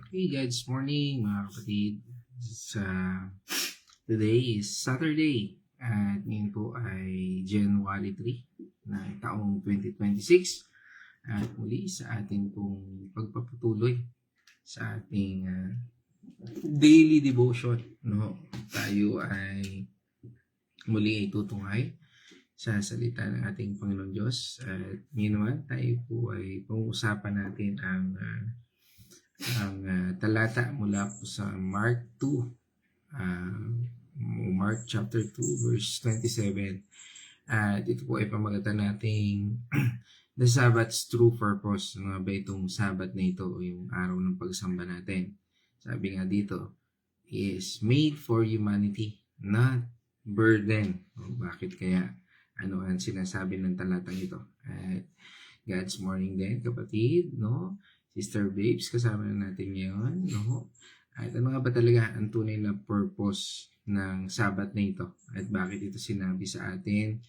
Hey guys, morning mga kapatid. Sa today is Saturday at ngayon po ay January 3 na taong 2026 at muli sa ating pong pagpapatuloy sa ating daily devotion. Tayo ay muli ay tutunghay sa salita ng ating Panginoon Diyos at ngayon naman tayo po ay pag-uusapan natin ang talata mula po sa Mark 2, Mark chapter 2 verse 27. At ito po ay pamagatan nating the Sabbath's true purpose. Ano ba itong Sabbath na ito o yung araw ng pagsamba natin? Sabi nga dito, is made for humanity, not burden. Bakit kaya? Ano ang sinasabi ng talatang ito? At God's morning din, kapatid, no? Sister Babes, kasama na natin ngayon, no? At ano nga ba talaga ang tunay na purpose ng Sabat na ito? At bakit ito sinabi sa atin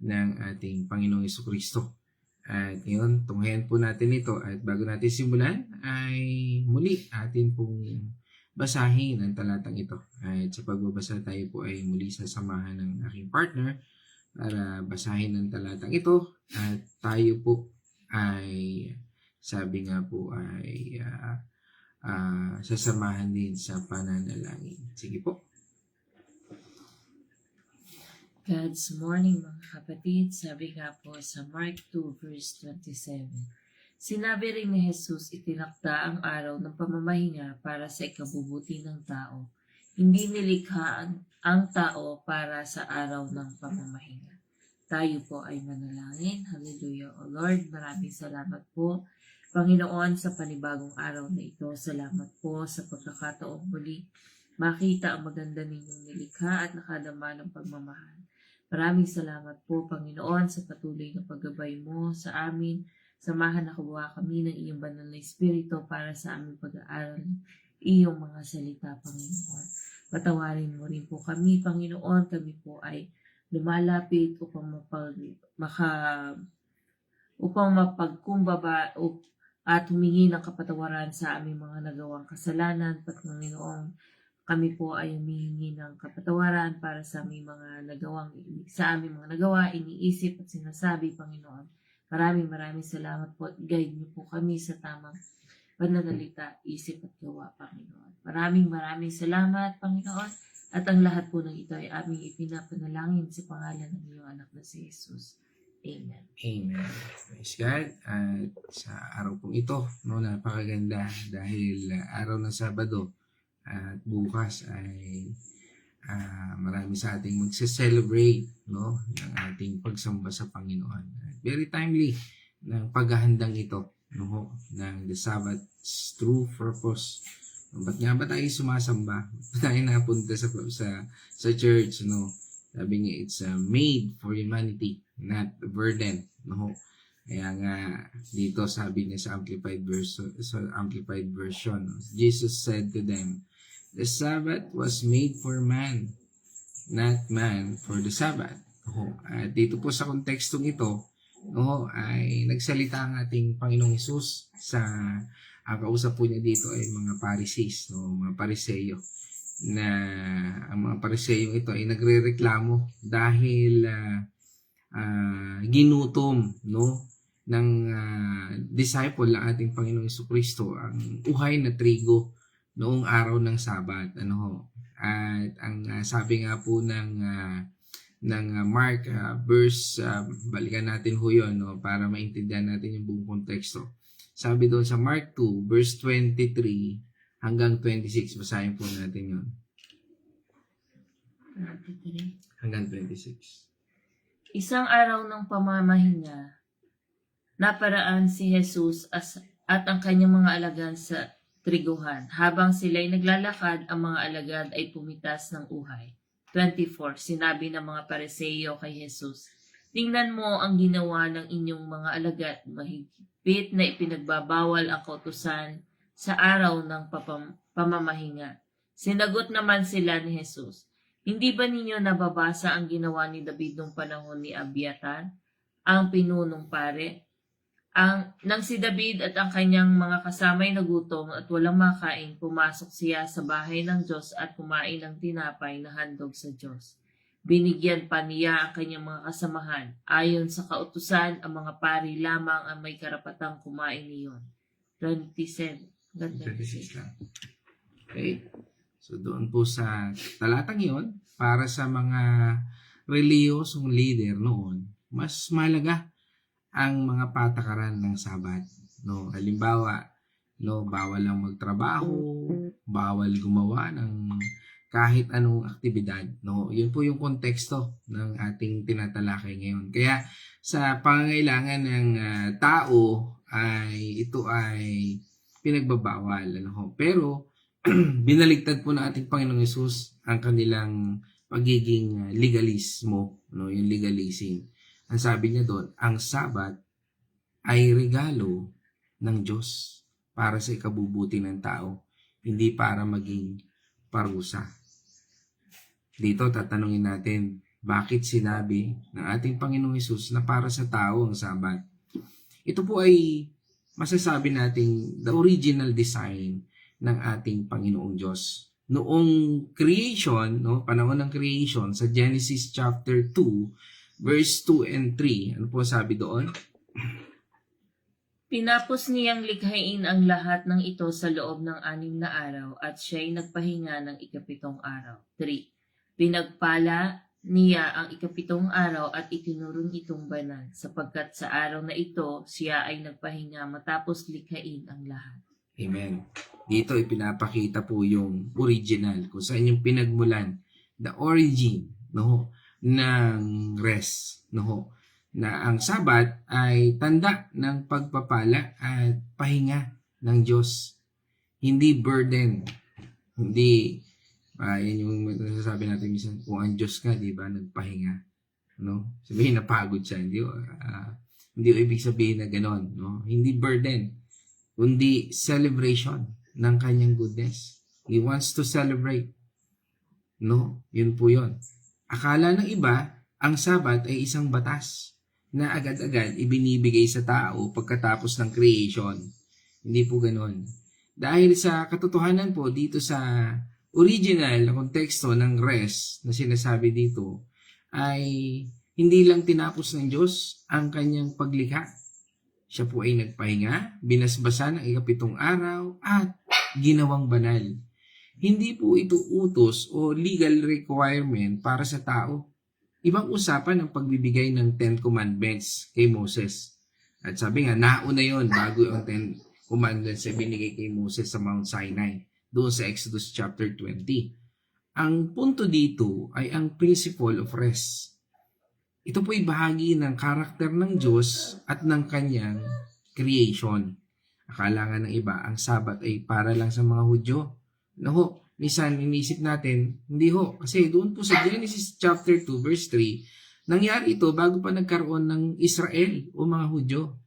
ng ating Panginoong Jesucristo? At ngayon, tunghayan po natin ito. At bago natin simulan, ay muli atin pong basahin ang talatang ito. At sa pagbabasa tayo po ay muli sasamahan ng aking partner para basahin ang talatang ito. At tayo po ay sabi nga po ay sasamahan din sa pananalangin. Sige po. God's morning mga kapatid, sabi nga po sa Mark 2 verse 27. Sinabi rin ni Jesus, itinakda ang araw ng pamamahinga para sa ikabubuti ng tao. Hindi nilikha ang tao para sa araw ng pamamahinga. Tayo po ay manalangin. Hallelujah. O Lord, maraming salamat po Panginoon, sa panibagong araw na ito, salamat po sa pagkakataong muli makita ang maganda ninyong nilikha at nakadama ng pagmamahal. Maraming salamat po, Panginoon, sa patuloy na paggabay mo sa amin. Samahan na kabuha kami ng iyong banal na Espiritu para sa aming pag-aaral iyong mga salita, Panginoon. Patawarin mo rin po kami, Panginoon. Kami po ay lumalapit upang mapagkumbaba at humingi ng kapatawaran sa aming mga nagawang kasalanan. Panginoon, kami po ay humihingi ng kapatawaran para sa aming mga nagawa, iniisip at sinasabi, Panginoon. Maraming salamat po at guide niyo po kami sa tamang pananalita, isip at gawa, Panginoon. Maraming salamat, Panginoon. At ang lahat po ng ito ay aming ipinapanalangin sa pangalan ng iyong anak na si Jesus. Amen. Amen. Praise God. At sa araw pong ito, napakaganda dahil araw ng Sabado at bukas ay marami sa ating magse-celebrate ng ating pagsamba sa Panginoon. At very timely ng paghahandang ito ng the Sabbath's true purpose. Ba't nga ba tayo sumasamba? Ba't tayo napunta sa church? Sabi nga, it's made for humanity, not a burden. Kaya nga, dito sabi niya sa Amplified Version, Jesus said to them, the Sabbath was made for man, not man for the Sabbath. At dito po sa kontekstong ito, ay nagsalita ang ating Panginoong Hesus sa ang kausap po niya dito ay mga Pharisees, mga Pariseyo, na ang mga Pariseyong ito ay nagrereklamo dahil ginutom ng disciple ng ating Panginoong Jesucristo ang uhay na trigo noong araw ng Sabat. At ang sabi nga po ng Mark verse, balikan natin ho yun para maintindihan natin yung buong konteksto. Sabi doon sa Mark 2 verse 23 hanggang 26, basahin po natin yun. Hanggang 26. Isang araw ng pamamahinga, naparaan si Jesus at ang kanyang mga alagad sa triguhan. Habang sila'y naglalakad, ang mga alagad ay pumitas ng uhay. 24. Sinabi ng mga Pariseyo kay Jesus, tingnan mo ang ginawa ng inyong mga alagad, mahigpit na ipinagbabawal ang kautusan sa araw ng pamamahinga. Sinagot naman sila ni Jesus, hindi ba ninyo nababasa ang ginawa ni David noong panahon ni Abiatar, ang pinunong pare? Nang si David at ang kanyang mga kasamay nagutom at walang makain, pumasok siya sa bahay ng Diyos at kumain ng tinapay na handog sa Diyos. Binigyan pa niya ang kanyang mga kasamahan. Ayon sa kautusan, ang mga pari lamang ang may karapatang kumain niyon. 27. 26 lang. Okay. So doon po sa talatang yon, para sa mga reliyosong leader noon, mas malaga ang mga patakaran ng Sabat. No, halimbawa, no, bawal lang magtrabaho, bawal gumawa ng kahit anong aktibidad. No, yun po yung konteksto ng ating tinatalakay ngayon. Kaya sa pangangailangan ng tao ay ito ay pinagbabawal. Ano ho? Pero binaligtad po ng ating Panginoong Hesus ang kanilang pagiging legalismo, no, yung legalism. Ang sabi niya doon, ang Sabat ay regalo ng Diyos para sa ikabubuti ng tao, hindi para maging parusa. Dito tatanungin natin, bakit sinabi ng ating Panginoong Hesus na para sa tao ang Sabat? Ito po ay masasabi nating the original design ng ating Panginoong Diyos. Noong creation, no, panahon ng creation, sa Genesis chapter 2, verse 2 and 3. Ano po sabi doon? Pinapos niyang likhain ang lahat ng ito sa loob ng 6 na araw at siya'y nagpahinga ng 7 araw. 3. Pinagpala niya ang 7 araw at itinurong itong banal, sapagkat sa araw na ito siya ay nagpahinga matapos likhain ang lahat. Amen. Dito ipinapakita po yung original, kung saan yung pinagmulan, the origin, no, ng rest, no, na ang Sabat ay tanda ng pagpapala at pahinga ng Diyos, hindi burden, hindi yan yung nasasabi natin minsan, kung ang Diyos ka, di ba, nagpahinga, no, sabihin napagod siya, hindi ibig sabihin na ganon, no, hindi burden, kundi celebration ng kanyang goodness. He wants to celebrate, no, yun po yun. Akala ng iba, ang Sabat ay isang batas na agad-agad ibinibigay sa tao pagkatapos ng creation. Hindi po ganoon. Dahil sa katotohanan po dito sa original na konteksto ng rest na sinasabi dito, ay hindi lang tinapos ng Diyos ang kanyang paglikha. Siya po ay nagpahinga, binasbasan ang 7 araw at ginawang banal. Hindi po ito utos o legal requirement para sa tao. Ibang usapan ang pagbibigay ng 10 Commandments kay Moses. At sabi nga, nauna yon bago ang 10 Commandments na binigay kay Moses sa Mount Sinai, doon sa Exodus chapter 20. Ang punto dito ay ang principle of rest. Ito po ay bahagi ng karakter ng Diyos at ng kanyang creation. Akala nga ng iba, ang Sabat ay para lang sa mga Hudyo. No ho, minsan inisip natin, hindi ho, kasi doon po sa Genesis chapter 2 verse 3, nangyari ito bago pa nagkaroon ng Israel o mga Hudyo.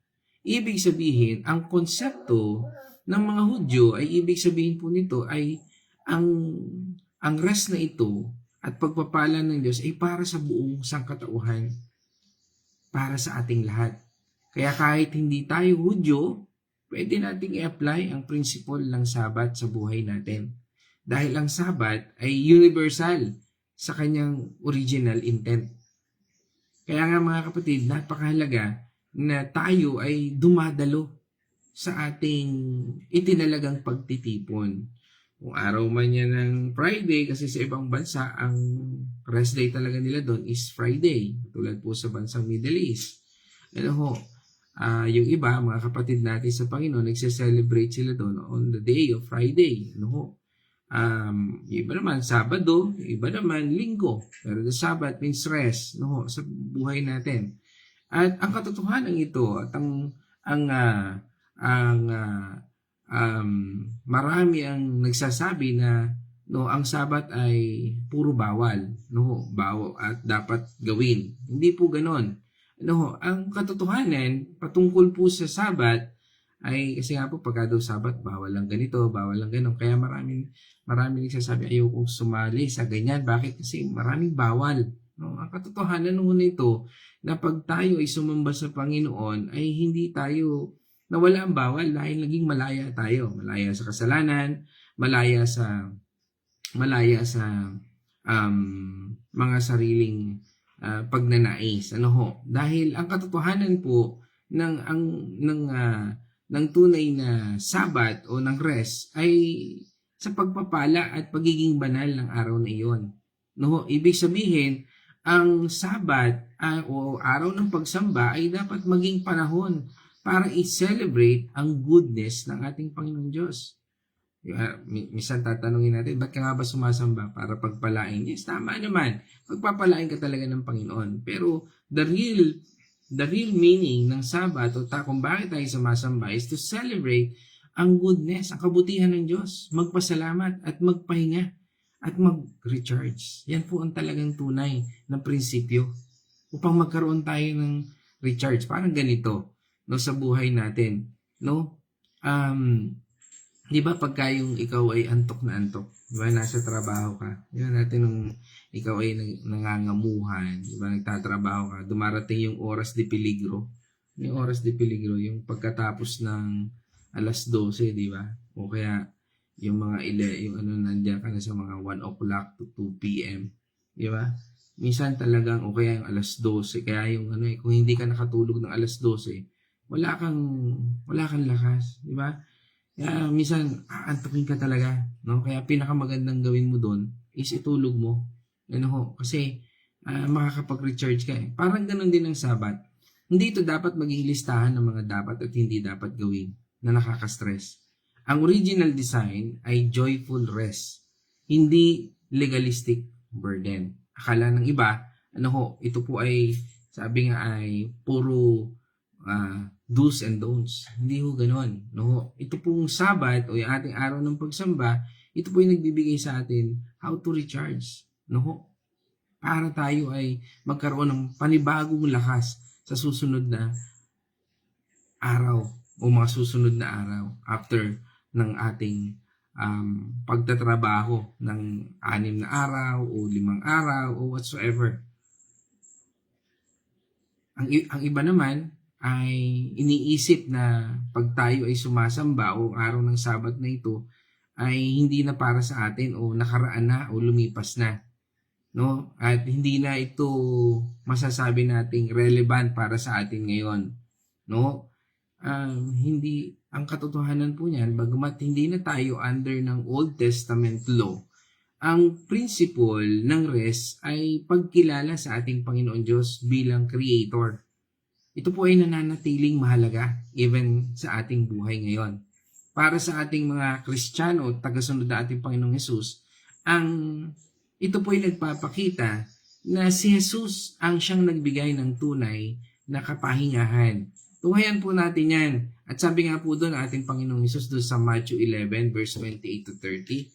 Ibig sabihin, ang konsepto ng mga Hudyo ay ibig sabihin po nito ay ang rest na ito at pagpapala ng Diyos ay para sa buong sangkatauhan, para sa ating lahat. Kaya kahit hindi tayo Hudyo, pwede nating i-apply ang principle ng Sabat sa buhay natin. Dahil ang Sabat ay universal sa kanyang original intent. Kaya nga mga kapatid, napakahalaga na tayo ay dumadalo sa ating itinalagang pagtitipon. Kung araw man yan ng Friday, kasi sa ibang bansa, ang rest day talaga nila doon is Friday. Tulad po sa bansang Middle East. Yung iba, mga kapatid natin sa Panginoon, nagse-celebrate sila doon on the day of Friday. Iba naman Sabado, iba naman Linggo. Pero the Sabbath means rest, sa buhay natin. At ang katotohanan ito at marami ang nagsasabi na ang Sabat ay puro bawal, bawal at dapat gawin. Hindi po ganoon. Ang katotohanan patungkol po sa Sabat ay kasi nga po pagka daw Sabat bawal lang ganito, bawal lang ganon. Kaya maraming nagsasabi ayokong sumali sa ganyan. Bakit? Kasi maraming bawal, No? Ang katotohanan ho nito na pag tayo ay sumamba sa Panginoon ay hindi tayo nawala ang bawal dahil naging malaya tayo. Malaya sa kasalanan, malaya sa mga sariling pagnanais. Ano ho? Dahil ang katotohanan po ng tunay na Sabat o ng rest ay sa pagpapala at pagiging banal ng araw na iyon. No, ibig sabihin, ang Sabat o araw ng pagsamba ay dapat maging panahon para i-celebrate ang goodness ng ating Panginoon Diyos. Minsan tatanungin natin, ba't ka nga ba sumasamba? Para pagpalain? Yes, tama naman. Pagpapalain ka talaga ng Panginoon. Pero the real meaning ng Sabat o kung bakit tayo sumasamba is to celebrate ang goodness, ang kabutihan ng Diyos. Magpasalamat at magpahinga at mag-recharge. Yan po ang talagang tunay na prinsipyo upang magkaroon tayo ng recharge. Parang ganito, no, sa buhay natin. No? Di ba pagka yung ikaw ay antok na antok, di ba nasa trabaho ka, di ba natin nung ikaw ay nangangamuhan, di ba nagtatrabaho ka, dumarating yung oras de peligro, yung pagkatapos ng alas 12, di ba? O kaya yung mga nandiyan ka na sa mga 1 o'clock to 2 p.m., di ba? Minsan talagang o kaya yung alas 12, kaya yung kung hindi ka nakatulog ng alas 12, wala kang lakas, di ba? Kaya minsan aantukin ka talaga, no? Kaya pinakamagandang gawin mo doon is itulog mo. Kasi makakapag-recharge ka. Parang ganoon din ang Sabat. Hindi ito dapat maging listahan ng mga dapat at hindi dapat gawin na nakaka-stress. Ang original design ay joyful rest, hindi legalistic burden. Akala ng iba, ito po ay, sabi nga ay puro do's and don'ts. Hindi ho ganon. No? Ito pong Sabat o yung ating araw ng pagsamba, ito po yung nagbibigay sa atin how to recharge. No? Para tayo ay magkaroon ng panibagong lakas sa susunod na araw o mga susunod na araw after ng ating pagtatrabaho ng 6 na araw o 5 araw o whatsoever. Ang iba naman ay iniisip na pag tayo ay sumasamba o araw ng Sabat na ito ay hindi na para sa atin o nakaraan na o lumipas na. No? At hindi na ito masasabi nating relevant para sa atin ngayon. No? Hindi, ang katotohanan po niyan, bagamat hindi na tayo under ng Old Testament law, ang principle ng rest ay pagkilala sa ating Panginoon Diyos bilang Creator. Ito po ay nananatiling mahalaga even sa ating buhay ngayon. Para sa ating mga Kristiyano at tagasunod na ating Panginoong Hesus, ito po ay nagpapakita na si Jesus ang siyang nagbigay ng tunay na kapahingahan. Tunghayan po natin yan. At sabi nga po doon ating Panginoong Hesus doon sa Matthew 11 verse 28 to 30.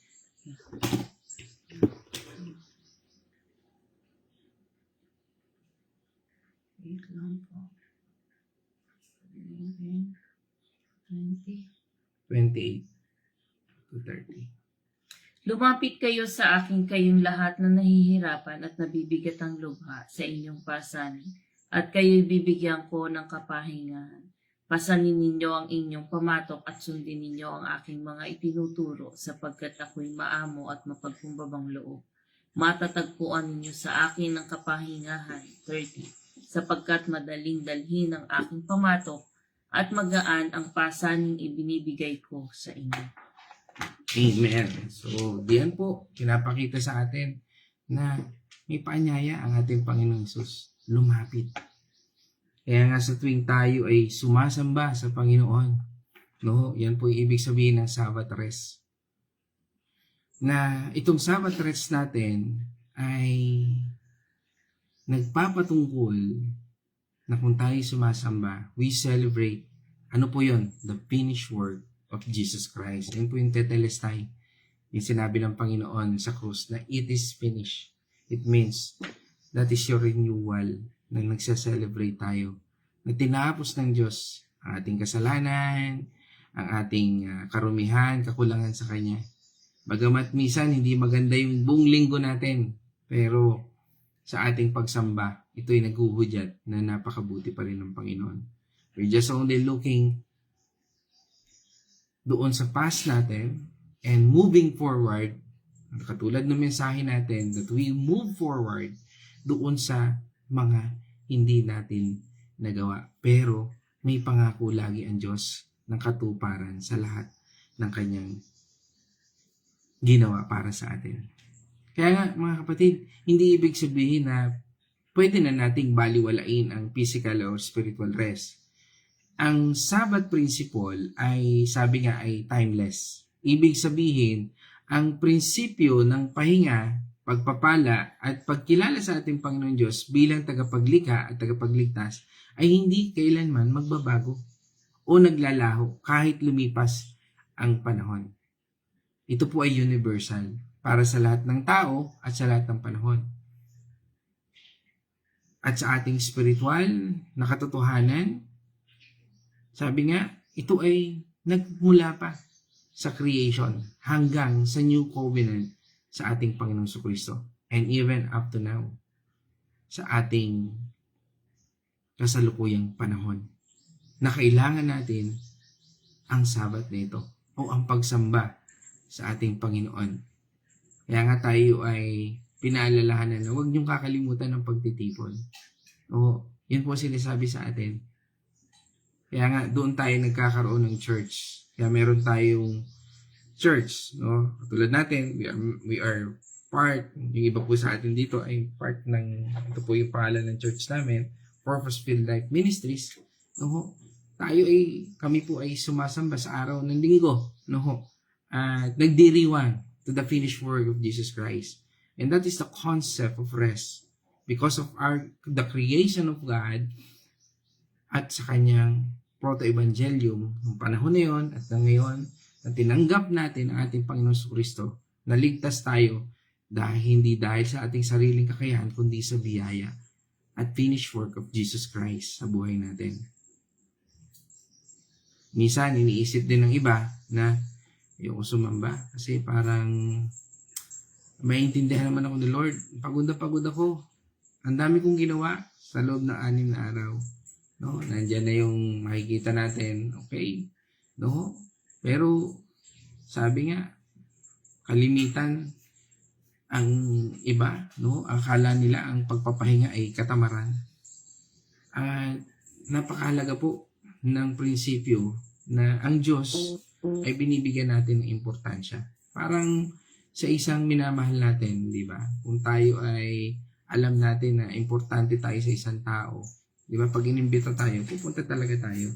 Wait lang po. 20. 28 to 30. Lumapit kayo sa akin kayong lahat na nahihirapan at nabibigat ang lubha sa inyong pasanin, at kayo'y bibigyan ko ng kapahingahan. Pasanin ninyo ang inyong pamatok at sundin ninyo ang aking mga itinuturo, sapagkat ako'y maamo at mapagkumbabang loob. Matatagpuan ninyo sa akin ng kapahingahan. 30. Sapagkat madaling dalhin ang aking pamatok at magaan ang pasaning ibinibigay ko sa inyo. Amen. So, diyan po, pinapakita sa atin na may paanyaya ang ating Panginoong Hesus. Lumapit. Kaya nga sa tuwing tayo ay sumasamba sa Panginoon, no, yan po yung ibig sabihin ng Sabbath rest. Na itong Sabbath rest natin ay nagpapatungkol na kung tayo sumasamba, we celebrate, ano po yun? The finished work of Jesus Christ. Yan po yung tetelestai. Yung sinabi ng Panginoon sa krus na it is finished. It means that is your renewal na nagsa-celebrate tayo. Na tinapos ng Diyos ang ating kasalanan, ang ating karumihan, kakulangan sa Kanya. Bagamat minsan hindi maganda yung buong linggo natin, pero sa ating pagsamba, ito'y naghuhudyat na napakabuti pa rin ng Panginoon. We're just only looking doon sa past natin and moving forward, katulad ng mensahe natin, that we move forward doon sa mga hindi natin nagawa. Pero may pangako lagi ang Diyos ng katuparan sa lahat ng kanyang ginawa para sa atin. Kaya nga mga kapatid, hindi ibig sabihin na pwede na nating baliwalain ang physical or spiritual rest. Ang Sabbath principle ay, sabi nga, ay timeless. Ibig sabihin, ang prinsipyo ng pahinga, pagpapala at pagkilala sa ating Panginoon Diyos bilang tagapaglikha at tagapagligtas ay hindi kailanman magbabago o naglalaho kahit lumipas ang panahon. Ito po ay universal para sa lahat ng tao at sa lahat ng panahon. At sa ating spiritual na katotohanan, sabi nga, ito ay nagmula pa sa creation hanggang sa new covenant sa ating Panginoong Jesucristo. And even up to now, sa ating kasalukuyang panahon, na kailangan natin ang Sabat na ito o ang pagsamba sa ating Panginoon. Kaya nga tayo ay pinaalalahanan na huwag niyong kakalimutan ang pagtitipon. O, yun po sinasabi sa atin. Kaya nga, doon tayo nagkakaroon ng church. Kaya meron tayong church, no? Katulad natin, we are part, yung iba po sa atin dito ay part ng, ito po yung pangalan ng church namin, Purpose Filled Life Ministries. No? Kami po ay sumasamba sa araw ng linggo, no? At nagdiriwang to the finished work of Jesus Christ. And that is the concept of rest. Because of the creation of God, at sa kanyang proto-evangelium, ng panahon na yon at na ngayon, na tinanggap natin ang ating Panginoon Jesucristo, naligtas tayo hindi dahil sa ating sariling kakayahan, kundi sa biyaya at finished work of Jesus Christ sa buhay natin. Minsan, iniisip din ng iba na ayoko sumamba kasi parang maintindihan naman ako ni Lord. Pagod ako. Ang dami kong ginawa sa loob ng 6 na araw. No, nandiyan na yung makikita natin, okay, no? Pero sabi nga, kalimitan ang iba, no? Akala nila ang pagpapahinga ay katamaran. Napakahalaga po ng prinsipyo na ang Diyos ay binibigyan natin ng importansya. Parang sa isang minamahal natin, di ba? Kung tayo ay alam natin na importante tayo sa isang tao, di ba? Pag inimbita tayo, pupunta talaga tayo.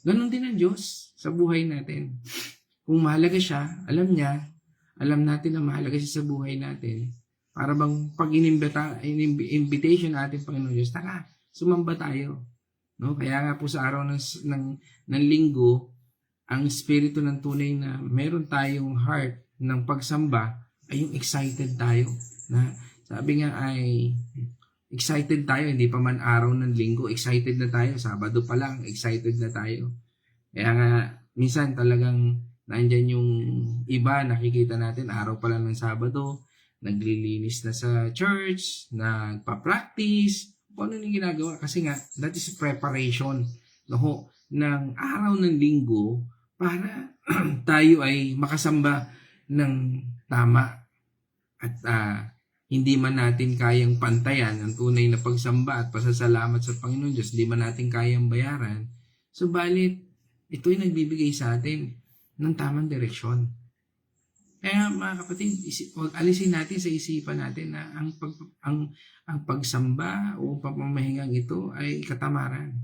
Ganon din ang Diyos sa buhay natin. Kung mahalaga siya, alam natin na mahalaga siya sa buhay natin. Para bang pag invitation natin, Panginoon Diyos, tara, sumamba tayo. No? Kaya nga po sa araw ng linggo, ang espiritu ng tunay na meron tayong heart ng pagsamba ay yung excited tayo. Na sabi nga ay excited tayo, hindi pa man araw ng linggo, excited na tayo. Sabado pa lang, excited na tayo. Kaya nga, minsan talagang nandyan yung iba, nakikita natin, araw pa lang ng Sabado, naglilinis na sa church, nagpa-practice, kung ano yung ginagawa. Kasi nga, that is preparation ng araw ng linggo para tayo ay makasamba ng tama. At hindi man natin kayang pantayan ang tunay na pagsamba at pasasalamat sa Panginoon Diyos, hindi man natin kayang bayaran, subalit ito'y nagbibigay sa atin ng tamang direksyon. Kaya mga kapatid, alisin natin sa isipan natin na ang pagsamba o pamamahingang ito ay katamaran.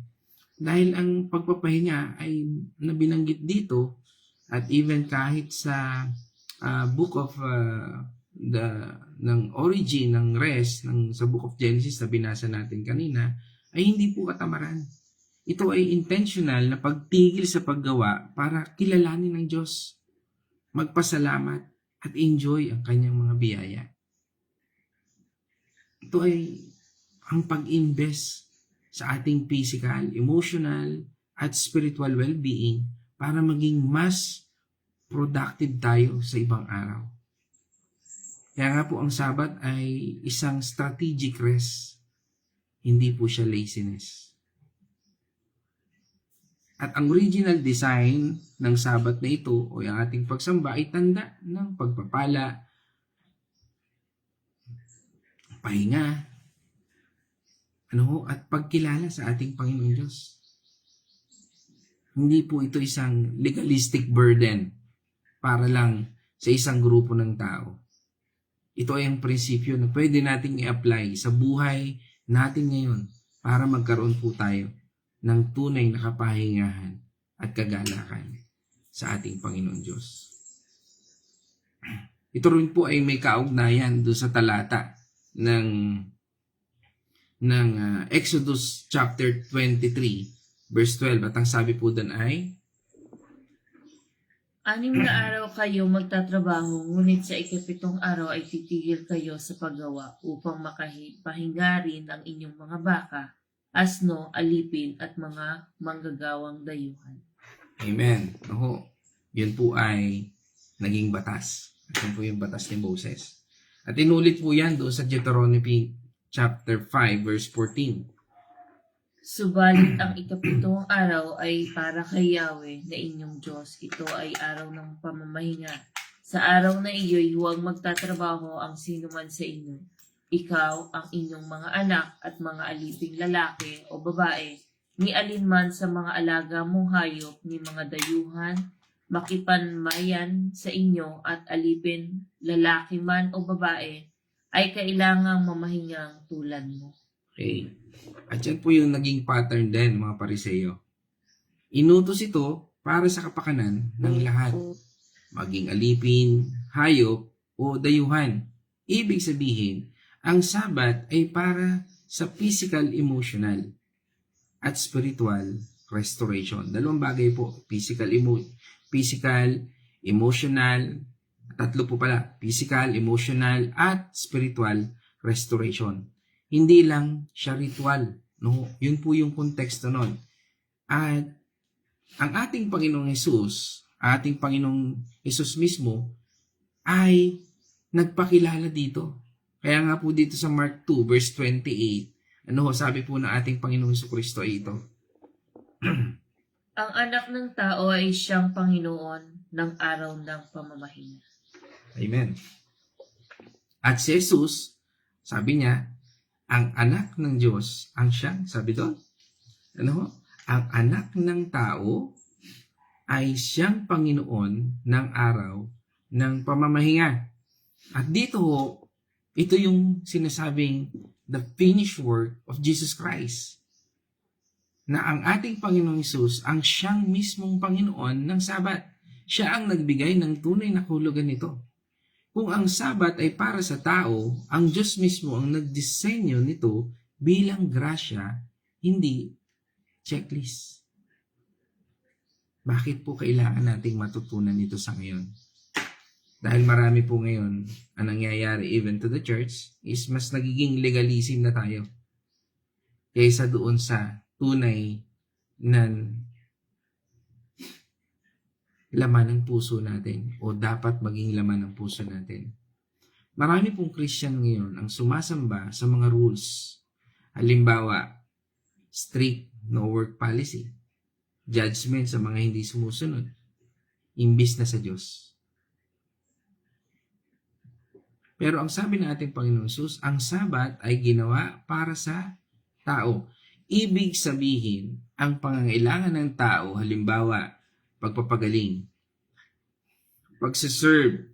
Dahil ang pagpapahinga ay nabinanggit dito at even kahit sa book of ng origin ng rest sa book of Genesis na binasa natin kanina ay hindi po katamaran. Ito ay intentional na pagtigil sa paggawa para kilalanin ng Diyos, magpasalamat at enjoy ang kanyang mga biyaya. Ito ay ang pag-invest sa ating physical, emotional at spiritual well-being para maging mas productive tayo sa ibang araw. Kaya nga po ang Sabat ay isang strategic rest. Hindi po siya laziness. At ang original design ng Sabat na ito o yung ating pagsamba ay tanda ng pagpapala, pahinga, at pagkilala sa ating Panginoong Diyos. Hindi po ito isang legalistic burden para lang sa isang grupo ng tao. Ito ay ang prinsipyo na pwede nating i-apply sa buhay natin ngayon para magkaroon po tayo ng tunay na kapahingahan at kagalakan sa ating Panginoon Diyos. Ito rin po ay may kaugnayan doon sa talata ng Exodus chapter 23 verse 12 at ang sabi po doon ay 6 na araw kayo magtatrabaho, ngunit sa ikapitong araw ay titigil kayo sa paggawa upang makapahinga rin ang inyong mga baka, asno, alipin at mga manggagawang dayuhan. Amen. Yun po ay naging batas. Yun po yung batas ni Moses. At inulit po yan doon sa Deuteronomy chapter 5 verse 14. Subalit ang ikapitong araw ay para kay Yahweh na inyong Diyos. Ito ay araw ng pamamahinga. Sa araw na iyo'y huwag magtatrabaho ang sino man sa inyo. Ikaw, ang inyong mga anak at mga aliping lalaki o babae, ni alinman sa mga alaga mong hayop, ni mga dayuhan, makipanmayan sa inyo at alipin, lalaki man o babae, ay kailangang mamahingang tulad mo. Okay. At yan po yung naging pattern din, mga Pariseo. Inutos ito para sa kapakanan ng lahat. Maging alipin, hayop, o dayuhan. Ibig sabihin, ang Sabat ay para sa physical, emotional, at spiritual restoration. Dalawang bagay po. Physical, emotional, tatlo po pala. Physical, emotional, at spiritual restoration. Hindi lang siya ritual. No? Yun po yung konteksto nun. At ang ating Panginoong Hesus mismo ay nagpakilala dito. Kaya nga po dito sa Mark 2 verse 28, sabi po ng ating Panginoong Jesucristo ay ito. Ang anak ng tao ay siyang Panginoon ng araw ng pamamahinga. Amen. At si Jesus, sabi niya, ang anak ng Diyos ang siyang, sabi doon, ang anak ng tao ay siyang Panginoon ng araw ng pamamahinga. At dito, ito yung sinasabing the finished work of Jesus Christ. Na ang ating Panginoong Hesus ang siyang mismong Panginoon ng Sabat. Siya ang nagbigay ng tunay na kahulugan nito. Kung ang Sabat ay para sa tao, ang Diyos mismo ang nagdisenyo nito bilang grasya, hindi checklist. Bakit po kailangan nating matutunan ito sa ngayon? Dahil marami po ngayon ang nangyayari even to the church is mas nagiging legalism na tayo kaysa doon sa tunay na laman ng puso natin o dapat maging laman ng puso natin. Marami pong Christian ngayon ang sumasamba sa mga rules. Halimbawa, strict no work policy, judgment sa mga hindi sumusunod, imbis na sa Diyos. Pero ang sabi ng ating Panginoon Hesus, ang Sabat ay ginawa para sa tao. Ibig sabihin, ang pangangailangan ng tao, halimbawa, pagpapagaling, pagsiserve,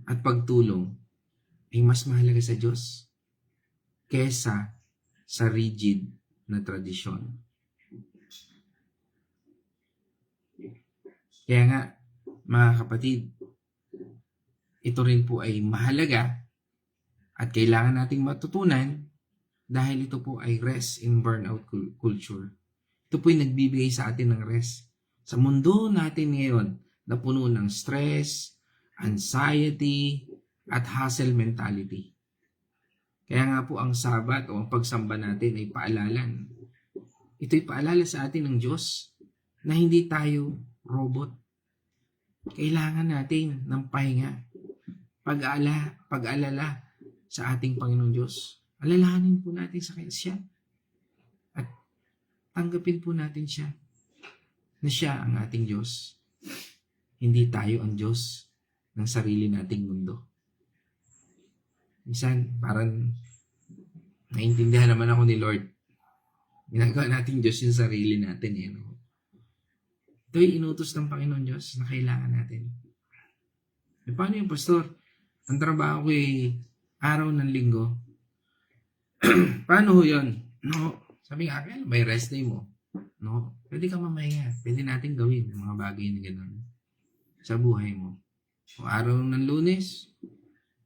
at pagtulong, ay mas mahalaga sa Diyos kesa sa rigid na tradisyon. Kaya nga, mga kapatid, ito rin po ay mahalaga at kailangan nating matutunan dahil ito po ay rest in burnout culture. Ito po ay nagbibigay sa atin ng rest. Sa mundo natin ngayon na puno ng stress, anxiety, at hustle mentality. Kaya nga po ang Sabat o ang pagsamba natin ay paalalan. Ito'y paalala sa atin ng Diyos na hindi tayo robot. Kailangan natin ng pahinga pag-alala sa ating Panginoon Diyos. Alalahanin po natin sa siya at tanggapin po natin siya na siya ang ating Diyos. Hindi tayo ang Diyos ng sarili nating mundo. Minsan, parang naintindihan naman ako ni Lord. Ginagawa natin Diyos yung sarili natin. No? Ito'y inutos ng Panginoon Diyos na kailangan natin. E paano yung pastor? Ang trabaho ko ay araw ng linggo. Paano ho yun? No. Sabi nga, may rest day mo. No. Pwede ka mamahinga. Pwede natin gawin ang mga bagay na gano'n sa buhay mo. O araw ng Lunes,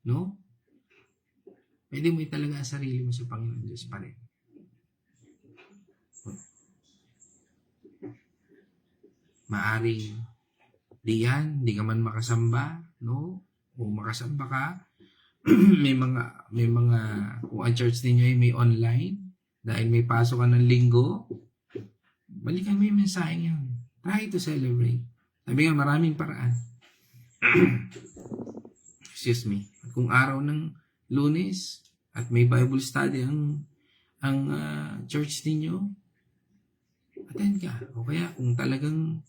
no? Pwede mo italaga ang sarili mo sa Panginoon Diyos pa rin. Maaring di ka man makasamba, no? O makasamba ka, may mga kung ang church ninyo ay may online dahil may pasok ka ng linggo, balikan mo yung mensahe yun. Try to celebrate. Sabi nga, maraming paraan. Excuse me. Kung araw ng Lunes at may Bible study ang church ninyo, attend ka. O kaya kung talagang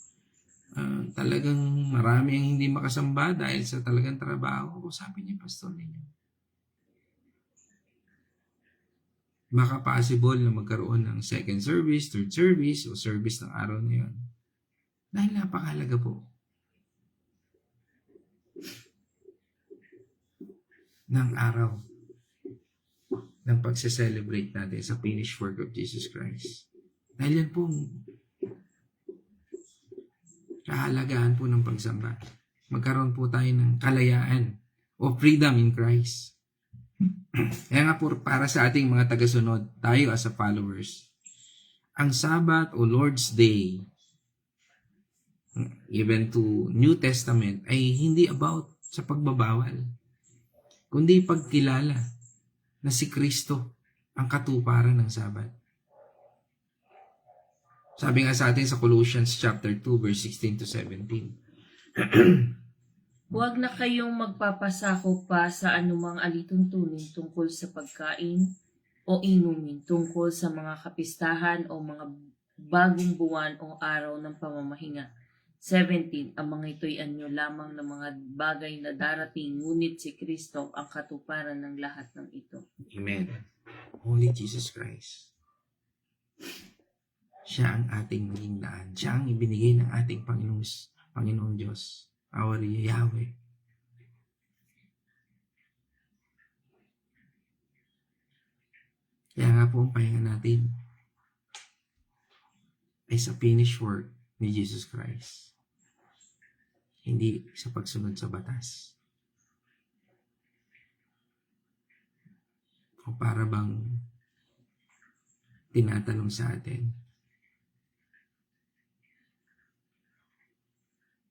marami ang hindi makasamba dahil sa talagang trabaho, usapin niyo pastor ninyo. Baka possible na magkaroon ng second service, third service, o service ng araw na yun. Dahil napakahalaga po ng araw ng pagse-celebrate natin sa finished work of Jesus Christ. Dahil yan po kahalagahan po ng pagsamba. Magkaroon po tayo ng kalayaan o freedom in Christ. Kaya nga po para sa ating mga tagasunod, tayo as a followers, ang Sabbath o Lord's Day, even to New Testament, ay hindi about sa pagbabawal, kundi pagkilala na si Kristo ang katuparan ng Sabbath. Sabi nga sa atin sa Colossians chapter 2 verse 16 to 17. Huwag na kayong magpapasako pa sa anumang alituntunin tungkol sa pagkain o inumin, tungkol sa mga kapistahan o mga bagong buwan o araw ng pamamahinga. 17. Ang mga ito'y anyo lamang ng mga bagay na darating, ngunit si Kristo ang katuparan ng lahat ng ito. Amen. Only Jesus Christ. Siya ang ating maging daan. Siya ang ibinigay ng ating Panginoong Diyos. Our Yahweh. Kaya nga po ang pahinga natin ay sa finished work ni Jesus Christ. Hindi sa pagsunod sa batas. O para bang tinatanong sa atin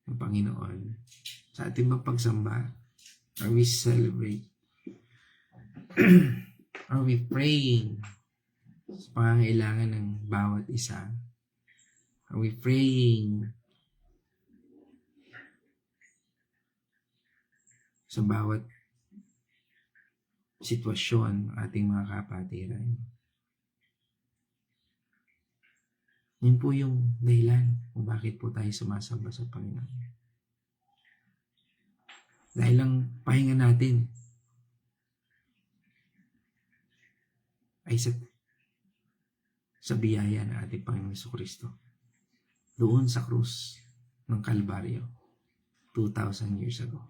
ng Panginoon sa ating pagsamba, are we celebrate? Are we praying sa pangangailangan ng bawat isa? Are we praying sa bawat sitwasyon ng ating mga kapatiran? Yun po yung dahilan kung bakit po tayo sumasamba sa Panginoon. Dahil ang pahinga natin ay sa biyaya ng ating Panginoon Jesucristo. Doon sa krus ng Kalbaryo 2,000 years ago.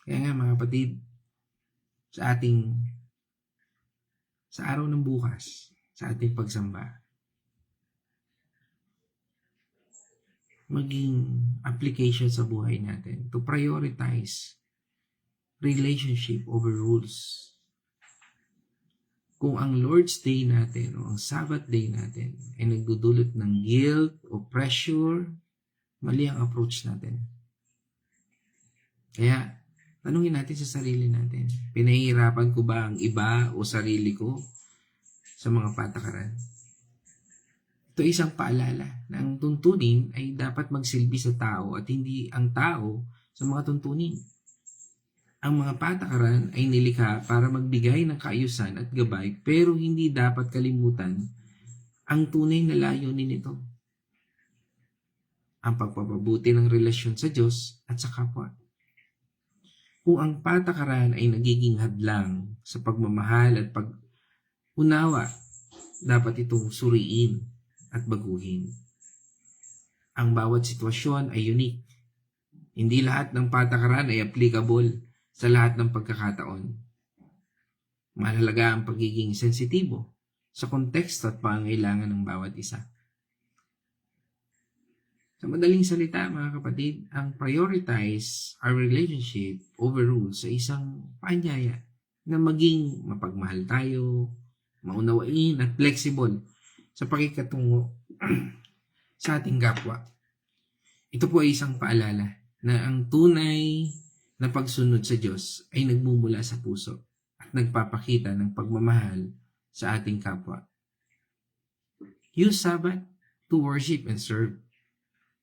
Kaya nga mga kapatid, sa araw ng bukas, sa ating pagsamba, maging application sa buhay natin to prioritize relationship over rules. Kung ang Lord's Day natin o ang Sabbath Day natin ay nagdudulot ng guilt o pressure, mali ang approach natin. Kaya, tanungin natin sa sarili natin, pinahihirapan ko ba ang iba o sarili ko sa mga patakaran? Ito ay isang paalala na ang tuntunin ay dapat magsilbi sa tao at hindi ang tao sa mga tuntunin. Ang mga patakaran ay nilikha para magbigay ng kaayusan at gabay pero hindi dapat kalimutan ang tunay na layunin nito. Ang pagpapabuti ng relasyon sa Diyos at sa kapwa. Kung ang patakaran ay nagiging hadlang sa pagmamahal at pag-unawa, dapat itong suriin at baguhin. Ang bawat sitwasyon ay unique. Hindi lahat ng patakaran ay applicable sa lahat ng pagkakataon. Mahalaga ang pagiging sensitibo sa konteksto at pangangailangan ng bawat isa. Sa madaling salita, mga kapatid, ang prioritize our relationship over rules sa isang paanyaya na maging mapagmahal tayo, maunawain at flexible sa pakikatungo sa ating kapwa. Ito po ay isang paalala na ang tunay na pagsunod sa Diyos ay nagmumula sa puso at nagpapakita ng pagmamahal sa ating kapwa. Use Sabbath to worship and serve.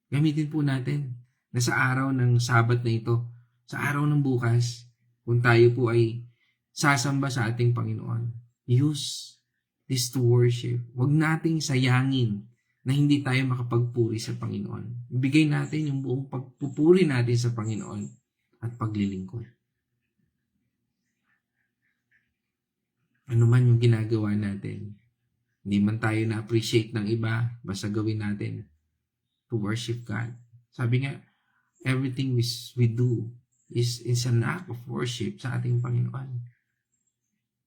Gamitin po natin na sa araw ng Sabbath na ito, sa araw ng bukas, kung tayo po ay sasamba sa ating Panginoon, use this to worship. Huwag nating sayangin na hindi tayo makapagpuri sa Panginoon. Ibigay natin yung buong pagpupuri natin sa Panginoon at paglilingkod. Ano man yung ginagawa natin, hindi man tayo na-appreciate ng iba, basta gawin natin to worship God. Sabi nga, everything we do is an act of worship sa ating Panginoon.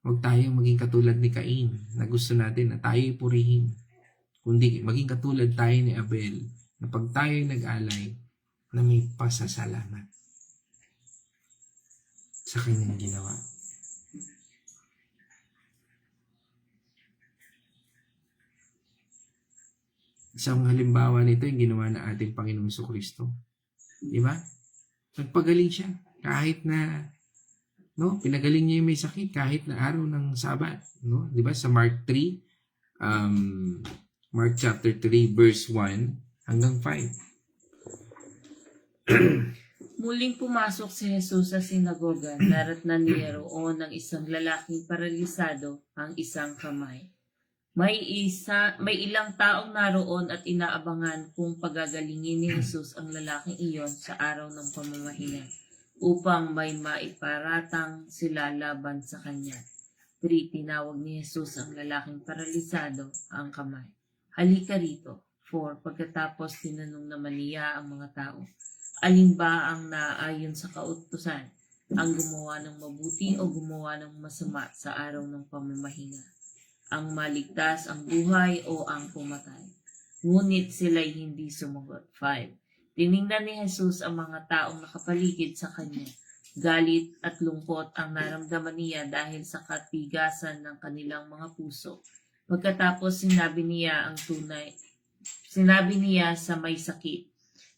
Huwag tayong maging katulad ni Cain na gusto natin na tayo'y purihin. Kundi maging katulad tayo ni Abel na pag tayo'y nag-alay na may pasasalamat sa kanyang ginawa. Isang halimbawa nito yung ginawa ng ating Panginoong Jesucristo. Di ba? Nagpagaling siya kahit na pinagaling niya yung may sakit kahit na araw ng Sabat, no? 'Di ba sa Mark 3, Mark chapter 3 verse 1 hanggang 5. Muling pumasok si Jesus sa sinagoga, naratnan niya roon ng isang lalaking paralisado ang isang kamay. May ilang taong naroon at inaabangan kung pagagalingin ni Jesus ang lalaking iyon sa araw ng pamamahinga, upang may maiparatang sila laban sa kanya. 3. Tinawag ni Jesus ang lalaking paralisado ang kamay. Halika rito. 4. Pagkatapos tinanong naman niya ang mga tao, alin ba ang naayon sa kautusan, ang gumawa ng mabuti o gumawa ng masama sa araw ng pamamahinga? Ang maligtas ang buhay o ang pumatay? Ngunit sila'y hindi sumagot. 5. Tiningnan ni Jesus ang mga taong nakapaligid sa kanya. Galit at lungkot ang naramdaman niya dahil sa katigasan ng kanilang mga puso. Pagkatapos sinabi niya sa may sakit,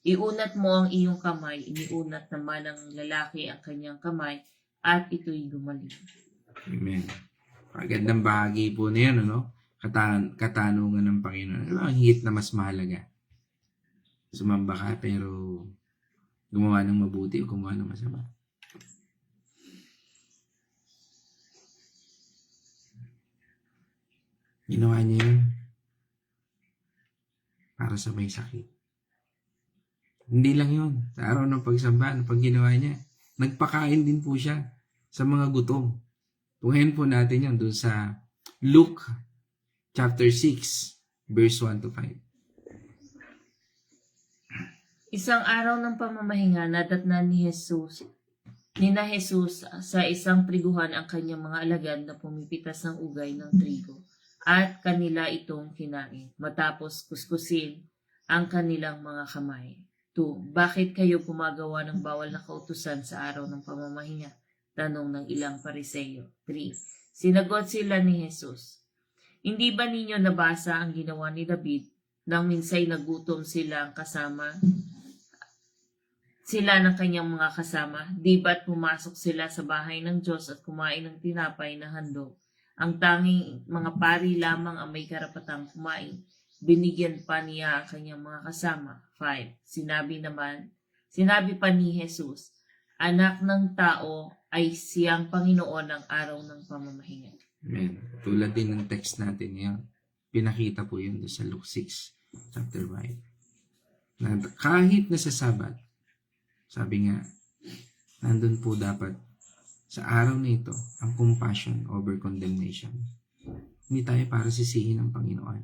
iunat mo ang iyong kamay. Iniunat naman ng lalaki ang kanyang kamay at ito'y gumaling. Amen. Pagandang bahagi po na yan, ano? Katanungan ng Panginoon. Ano ang higit na mas mahalaga? Sumamba ka pero gumawa ng mabuti o gumawa ng masama? Ginawa niya yun para sa may sakit. Hindi lang yun. Sa araw ng pagsamba, pag ginawa niya, nagpakain din po siya sa mga gutom. Tunghayan po natin yan doon sa Luke chapter 6, verse 1 to 5. Isang araw ng pamamahinga, nadatnan ni Jesus sa isang triguhan ang kanyang mga alagad na pumipitas ng ugay ng trigo at kanila itong kinain, matapos kuskusin ang kanilang mga kamay. 2. Bakit kayo gumagawa ng bawal na kautusan sa araw ng pamamahinga? Tanong ng ilang Pariseo. 3. Sinagot sila ni Jesus, hindi ba ninyo nabasa ang ginawa ni David nang minsay nagutom sila ng kanyang mga kasama? Di ba't pumasok sila sa bahay ng Diyos at kumain ng tinapay na handog? Ang tanging mga pari lamang ang may karapatang kumain. Binigyan pa niya ang kanyang mga kasama. 5. Sinabi pa ni Jesus, Anak ng tao ay siyang Panginoon ng araw ng pamamahinga. Amen. Tulad din ng text natin yan. Pinakita po yun doon sa Luke 6, chapter 5. Na kahit na sa Sabat, sabi nga, nandun po dapat sa araw na ito ang compassion over condemnation. Hindi tayo para sisihin ng Panginoon.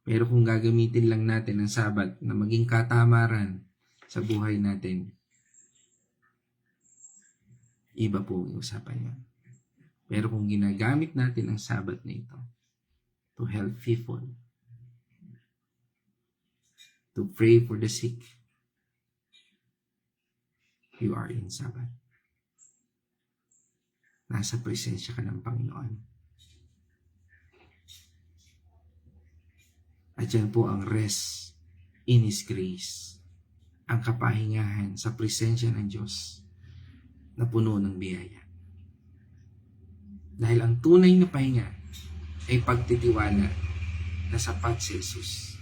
Pero kung gagamitin lang natin ang Sabat na maging katamaran sa buhay natin, iba po ang usapan yan. Pero kung ginagamit natin ang Sabat na ito to help people, to pray for the sick, you are in Sabat. Nasa presensya ka ng Panginoon. At yan po ang rest in His grace. Ang kapahingahan sa presensya ng Diyos na puno ng biyaya. Dahil ang tunay na pahinga ay pagtitiwala na sapat si Jesus.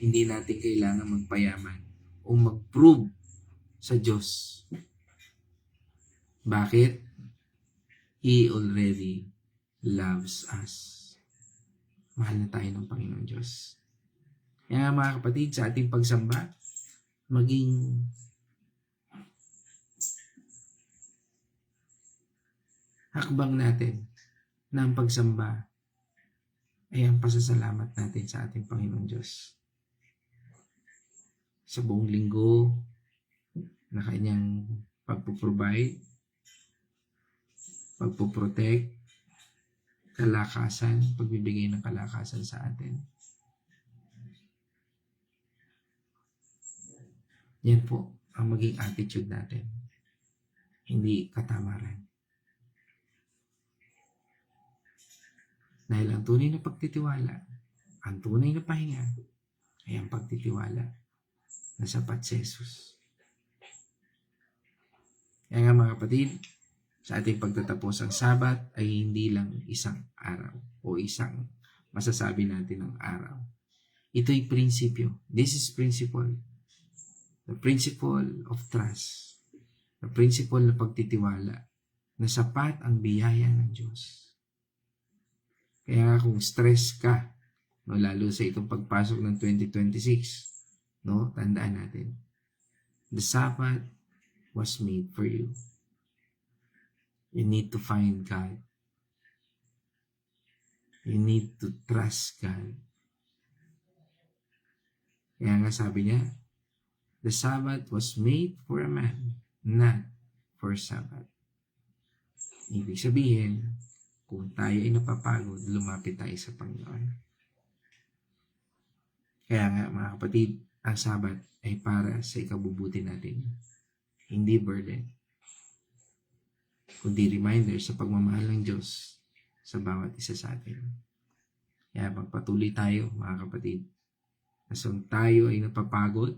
Hindi natin kailangan magpayaman o mag-prove sa Diyos. Bakit? He already loves us. Mahal na tayo ng Panginoon Diyos. Kaya mga kapatid, sa ating pagsamba, maging hakbang natin na ang pagsamba ay ang pasasalamat natin sa ating Panginoon Diyos. Sa buong linggo na kanyang pagpuprovide, pagpuprotect, kalakasan, pagbibigay ng kalakasan sa atin. Yan po ang maging attitude natin. Hindi katamaran. Dahil ang tunay na pagtitiwala, ang tunay na pahinga, ay ang pagtitiwala na sapat si Jesus. Kaya nga mga kapatid, sa ating pagtatapos ang Sabat ay hindi lang isang araw o isang masasabi natin ng araw. Ito'y prinsipyo. This is principle. The principle of trust. The principle na pagtitiwala na sapat ang biyaya ng Diyos. Kaya nga kung stress ka, no, lalo sa itong pagpasok ng 2026, no, tandaan natin, the Sabbath was made for you. You need to find God. You need to trust God. Kaya nga sabi niya, the Sabbath was made for a man, not for Sabbath. Ibig sabihin, kung tayo ay napapagod, lumapit tayo sa Panginoon. Kaya nga mga kapatid, ang Sabbath ay para sa ikabubuti natin. Hindi burden, kundi reminder sa pagmamahal ng Diyos sa bawat isa sa atin. Kaya magpatuloy tayo mga kapatid. Kung tayo ay napapagod,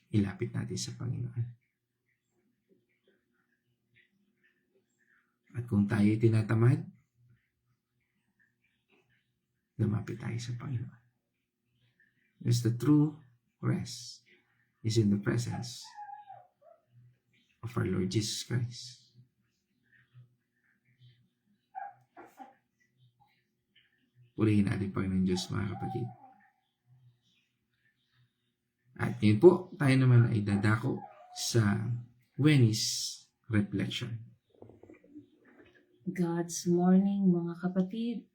ilapit natin sa Panginoon. At kung tayo ay tinatamad, lumapit tayo sa Panginoon. Because the true rest is in the presence of our Lord Jesus Christ. Purihin natin Panginoon Diyos mga kapatid. At ngayon po, tayo naman ay dadako sa Wednesday's Reflection. God's morning mga kapatid.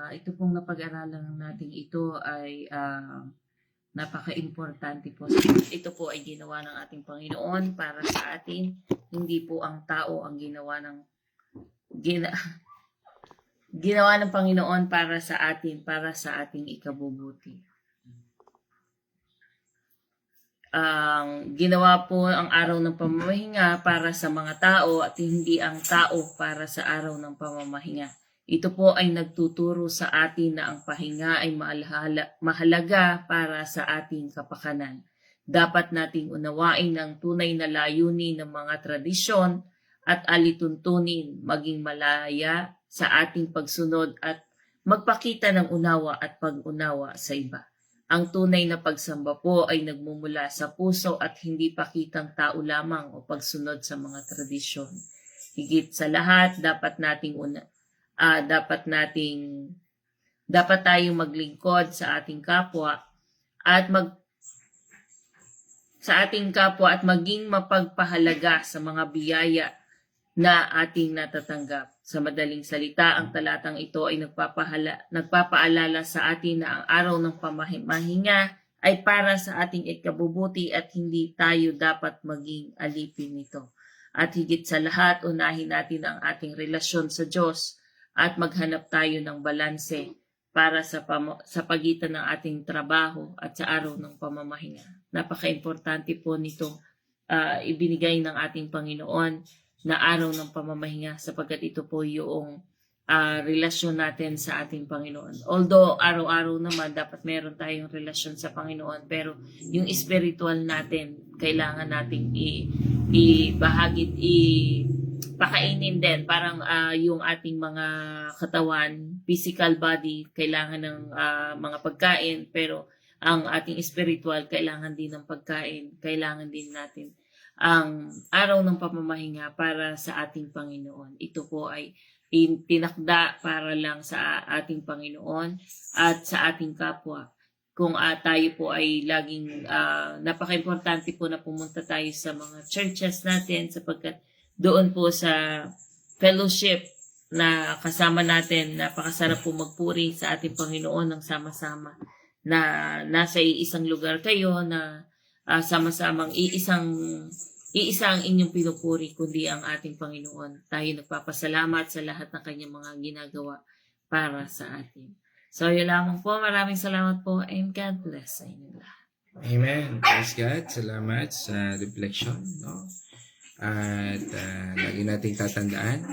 Ito pong napag-aralan natin ito ay napaka-importante po. Ito po ay ginawa ng ating Panginoon para sa atin. Hindi po ang tao ang ginawa ng Panginoon para sa atin, para sa ating ikabubuti. Ginawa po ang araw ng pamamahinga para sa mga tao at hindi ang tao para sa araw ng pamamahinga. Ito po ay nagtuturo sa atin na ang pahinga ay mahalaga para sa ating kapakanan. Dapat nating unawain ang tunay na layunin ng mga tradisyon at alituntunin, maging malaya sa ating pagsunod at magpakita ng unawa at pag-unawa sa iba. Ang tunay na pagsamba po ay nagmumula sa puso at hindi pakitang tao lamang o pagsunod sa mga tradisyon. Higit sa lahat, dapat tayong maglingkod sa ating kapwa at maging mapagpahalaga sa mga biyaya na ating natatanggap. Sa madaling salita, ang talatang ito ay nagpapaalala sa atin na ang araw ng pamahinga ay para sa ating ikabubuti at hindi tayo dapat maging alipin nito. At higit sa lahat, unahin natin ang ating relasyon sa Diyos at maghanap tayo ng balanse para sa pagitan ng ating trabaho at sa araw ng pamamahinga. Napaka-importante po nito ibinigay ng ating Panginoon na araw ng pamamahinga sapagkat ito po yung relasyon natin sa ating Panginoon. Although araw-araw naman dapat meron tayong relasyon sa Panginoon, pero yung spiritual natin kailangan nating pakainin din. Parang yung ating mga katawan, physical body, kailangan ng mga pagkain, pero ang ating spiritual kailangan din ng pagkain, kailangan din natin ang araw ng pamamahinga para sa ating Panginoon. Ito po ay tinakda para lang sa ating Panginoon at sa ating kapwa. Kung tayo po ay laging napaka-importante po na pumunta tayo sa mga churches natin sapagkat doon po sa fellowship na kasama natin, napakasarap po magpuri sa ating Panginoon ng sama-sama na nasa isang lugar kayo na sama-samang iisa ang inyong pinupuri kundi ang ating Panginoon. Tayo nagpapasalamat sa lahat ng kanyang mga ginagawa para sa atin. So, yun lamang po. Maraming salamat po and God bless sa inyo lahat. Amen. Praise God. Salamat sa reflection. No? At lagi nating tatandaan,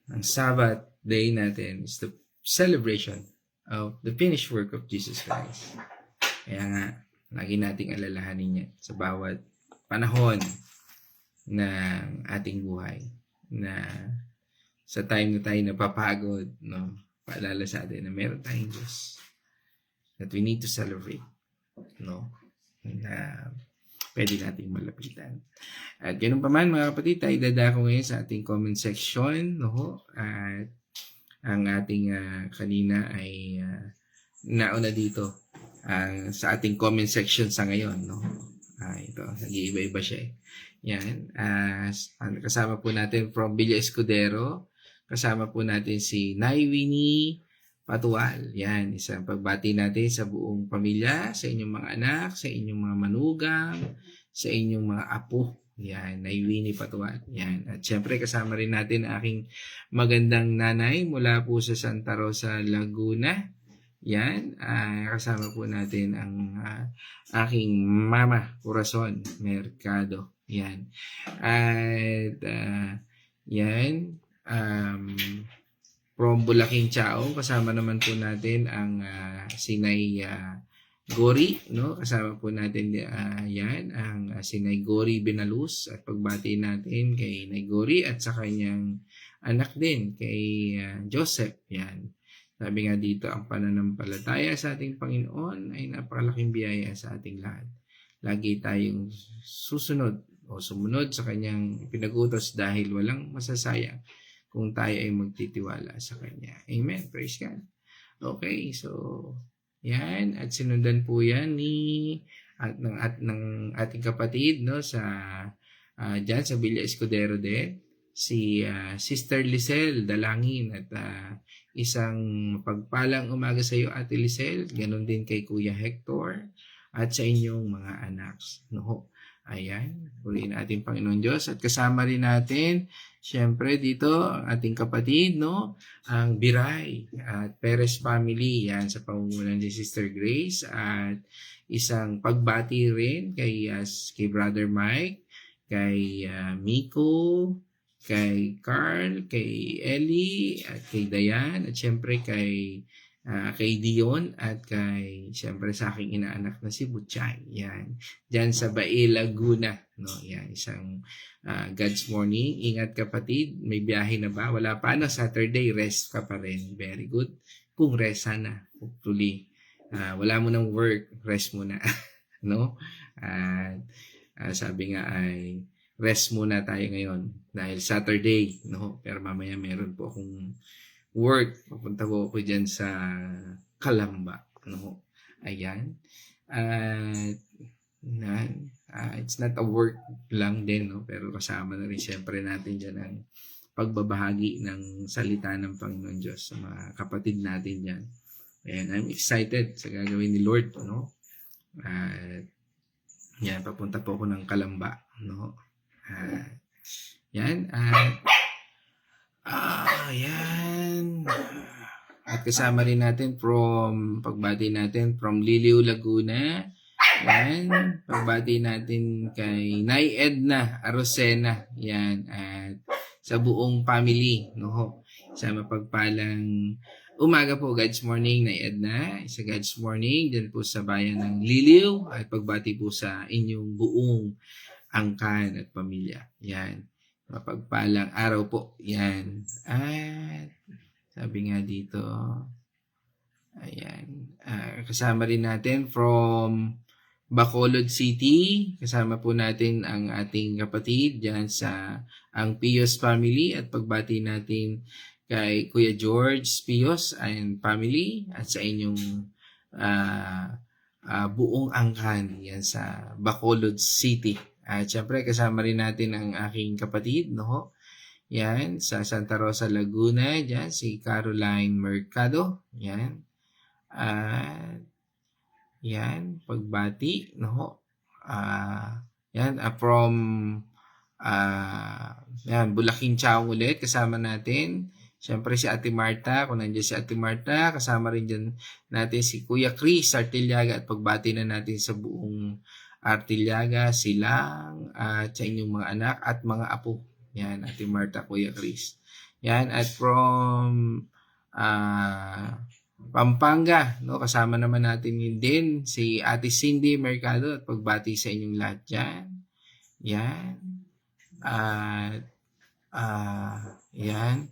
ang Sabbath day natin is the celebration of the finished work of Jesus Christ. Kaya nga, lagi nating alalahanin yan sa bawat panahon ng ating buhay na sa time na tayo napapagod, no, paalala sa atin na meron tayong Diyos that we need to celebrate, no, na pwede nating malapitan. At ganun pa man mga kapatid, tayo dadako ngayon sa ating comment section, no, at ang ating kanina ay nauna dito sa ating comment section sa ngayon, no. Ito, nag-iiba-iba siya eh. Yan. Kasama po natin from Villa Escudero. Kasama po natin si Nay Winnie Patual. Yan. Isang pagbati natin sa buong pamilya, sa inyong mga anak, sa inyong mga manugang, sa inyong mga apo. Yan. Nay Winnie Patual. Yan. At syempre kasama rin natin ang aking magandang nanay mula po sa Santa Rosa, Laguna. Yan, kasama po natin ang aking mama, Corazon Mercado. Yan. At yan, from Bulaking Chao, kasama naman po natin ang Sinay Gori, no? Kasama po natin yan, ang Sinay Gori Benaluz at pagbati natin kay Nay Gori at sa kanyang anak din, kay Joseph. Yan. Sabi nga dito, ang pananampalataya sa ating Panginoon ay napakalaking biyaya sa ating lahat. Lagi tayong sumunod sa kanyang pinag-utos dahil walang masasayang kung tayo ay magtitiwala sa kanya. Amen. Praise God. Okay, so yan. At sinundan po yan ng ating kapatid, no, sa dyan sa Villa Escudero de si Sister Lisel Dalangin at isang pagpalang umaga sa iyo, Ate Lisel, ganun din kay Kuya Hector at sa inyong mga anak. No? Ayan, purihin natin Panginoon Diyos at kasama rin natin syempre dito ang ating kapatid, no, ang Biray at Perez family, yan sa pamumulan ni Sister Grace at isang pagbati rin kay Brother Mike, kay Miko, kay Carl, kay Ellie, at kay Dayan, at syempre kay kay Dion at siyempre sa aking inaanak na si Butchay. Yan. Diyan sa Bae, Laguna. No? Yan, isang God's morning. Ingat kapatid, may biyahe na ba? Wala pa na, Saturday, rest ka pa rin. Very good. Kung rest sana, hopefully. Wala mo ng work, rest muna. No? At sabi nga ay rest muna tayo ngayon dahil Saturday, no? Pero mamaya meron po akong work. Papunta po ako dyan sa Calamba, no? Ayan. At it's not a work lang din, no? Pero kasama na rin siyempre natin dyan ang pagbabahagi ng salita ng Panginoon Diyos sa mga kapatid natin dyan. And I'm excited sa gagawin ni Lord, no? At yan, papunta po ako ng Calamba, no? Yan. Yan. At kasama rin natin pagbati natin from Liliw, Laguna. Yan. Pagbati natin kay Nay Edna Arosena. Yan. At sa buong family, no? Sa mapagpalang umaga po, God's morning, Nay Edna. Sa God's morning, dyan po sa bayan ng Liliw. At pagbati po sa inyong buong angkan at pamilya. Yan. Mapagpalang araw po. Yan. At sabi nga dito, ayan. Kasama rin natin from Bacolod City. Kasama po natin ang ating kapatid dyan sa ang Pios family at pagbati natin kay Kuya George Pios and family at sa inyong buong angkan yan sa Bacolod City. At syempre kasama rin natin ang aking kapatid, no? Yan, sa Santa Rosa, Laguna, yan, si Caroline Mercado. Yan. Yan, pagbati, no? Yan, from yan, Bulaking Chow ulit, kasama natin. Siyempre si Ate Marta, kung nandiyan si Ate Marta, kasama rin dyan natin si Kuya Chris Artiliaga at pagbati na natin sa buong Artiliaga, Silang, at sa inyong mga anak at mga apo. Yan, Ate Marta, Kuya Chris. Yan, at from Pampanga, no? Kasama naman natin yun din, si Ate Cindy Mercado at pagbati sa inyong lahat dyan. Yan. At, yan.